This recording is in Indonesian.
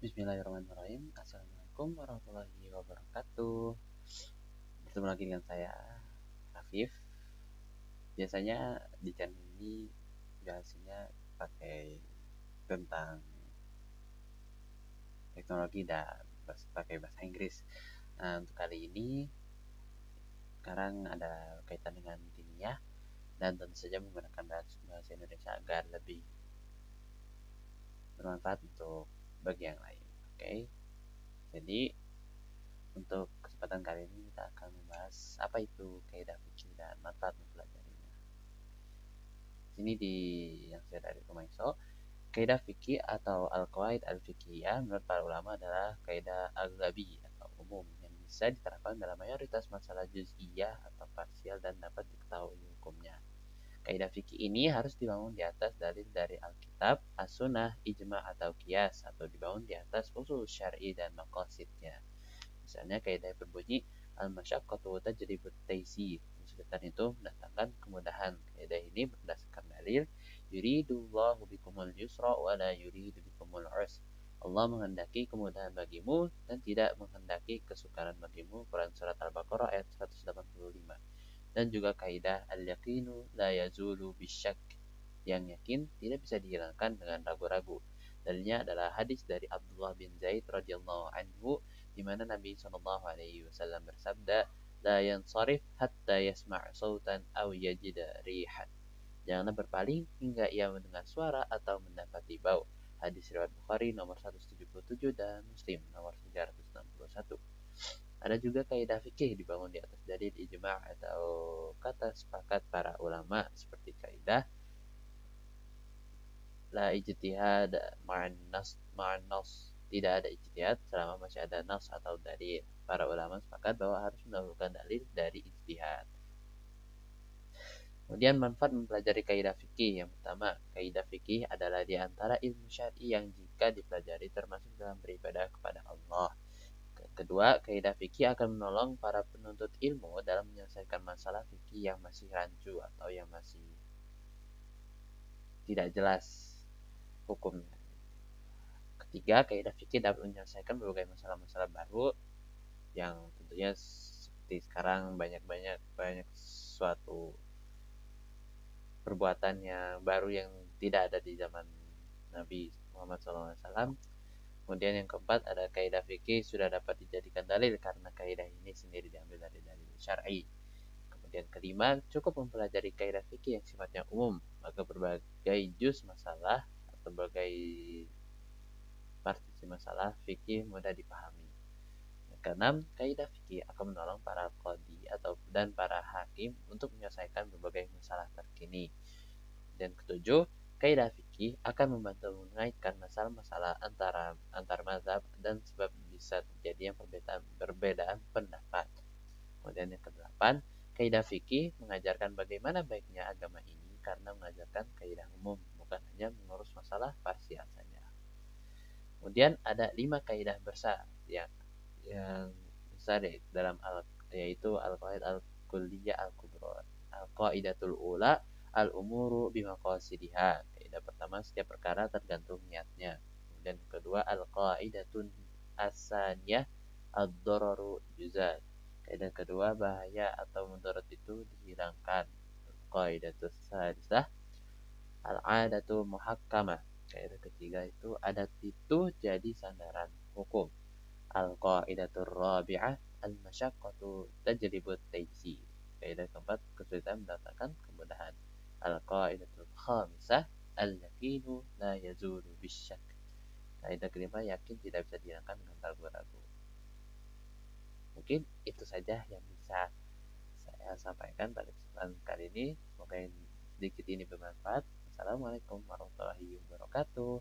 Bismillahirrahmanirrahim. Assalamualaikum warahmatullahi wabarakatuh. Bertemu lagi dengan saya, Afif. Biasanya di channel ini bahasanya pakai tentang teknologi dan pakai bahasa Inggris. Nah, untuk kali ini sekarang ada kaitan dengan kimia dan tentu saja menggunakan bahasa Indonesia agar lebih bermanfaat untuk bagi yang lain. Oke. Jadi untuk kesempatan kali ini kita akan membahas apa itu kaidah fikih dan manfaat mempelajarinya. Sini di yang saya dari Rumaiso, kaidah fikih atau al-qawaid al-fiqhiyah menurut para ulama adalah kaidah aghlabi atau umum yang bisa diterapkan dalam mayoritas masalah juz'iyah atau parsial dan dapat diketahui hukumnya. Kaidah fikih ini harus dibangun di atas dalil dari Alkitab, As-Sunnah, Ijma' atau Qiyas atau dibangun di atas usul syar'i dan maqasidnya. Misalnya kaidah berbunyi al-masyaqqatu tajribut taysir. Kesulitan itu mendatangkan kemudahan. Kaidah ini berdasarkan dalil yuridullahu bikumul yusra wa la yuridu bikumul usra. Allah menghendaki kemudahan bagimu dan tidak menghendaki kesukaran bagimu. Quran surat Al-Baqarah ayat 185. Dan juga kaidah al-yaqinu la yazulu bisyak. Yang yakin tidak bisa dihilangkan dengan ragu-ragu. Dalilnya adalah hadis dari Abdullah bin Zaid radhiyallahu anhu di mana Nabi Shallallahu alaihi wasallam bersabda, "La yansarif hatta yasma' sautan aw yajida rihan." Janganlah berpaling hingga ia mendengar suara atau mendapati bau. Hadis riwayat Bukhari nomor 177 dan Muslim nomor 361. Ada juga kaidah fikih dibangun di atas dalil ijma' atau kata sepakat para ulama seperti kaidah la ijtihad ma'an nas. Tidak ada ijtihad selama masih ada nas atau dalil. Para ulama sepakat bahwa harus mendahulukan dalil dari ijtihad. Kemudian manfaat mempelajari kaidah fikih. Yang pertama, kaidah fikih adalah di antara ilmu syar'i yang jika dipelajari termasuk dalam beribadah kepada Allah. Kedua, kaidah fikih akan menolong para penuntut ilmu dalam menyelesaikan masalah fikih yang masih rancu atau yang masih tidak jelas hukumnya. Ketiga, kaidah fikih dapat menyelesaikan berbagai masalah-masalah baru yang tentunya seperti sekarang banyak suatu perbuatan yang baru yang tidak ada di zaman Nabi Muhammad SAW. Kemudian yang keempat ada kaidah fikih sudah dapat dijadikan dalil karena kaidah ini sendiri diambil dari dalil syar'i. Kemudian kelima, cukup mempelajari kaidah fikih yang sifatnya umum, maka berbagai juz masalah atau berbagai partisi masalah fikih mudah dipahami. Yang keenam, kaidah fikih akan menolong para qadhi dan para hakim untuk menyelesaikan berbagai masalah terkini. Dan ketujuh, kaidah fikih akan membantu mengaitkan masalah-masalah antar mazhab dan sebab bisa terjadi yang perbedaan pendapat. Kemudian yang kedelapan, kaidah fikih mengajarkan bagaimana baiknya agama ini karena mengajarkan kaidah umum, bukan hanya mengurus masalah parsial saja. Kemudian ada 5 kaidah besar yang besar dalam yaitu al-qaid al-kulliyah al-kubra. Al-qaidatul ula al-umuru bimaqasidiha. Kaidah pertama, setiap perkara tergantung niatnya. Kemudian kedua, al-qaidatun as-saniyah ad-dararu yuzal. Kaidah kedua, bahaya atau mudarat itu dihilangkan. Qaidatus salisah al-adatu muhakkamah. Kaidah ketiga itu adat itu jadi sandaran hukum. Al-qaidatur rabi'ah al-masyaqqatu tajribut taysir. Kaidah keempat, kesulitan mendatangkan kemudahan. Al-qaidatul khamisah al-yaqinu la yazulu bisyak. Kaidah kelima, yakin tidak bisa dihilangkan dengan ragu-ragu. Mungkin itu saja yang bisa saya sampaikan pada kesempatan kali ini. Semoga sedikit ini bermanfaat. Assalamualaikum warahmatullahi wabarakatuh.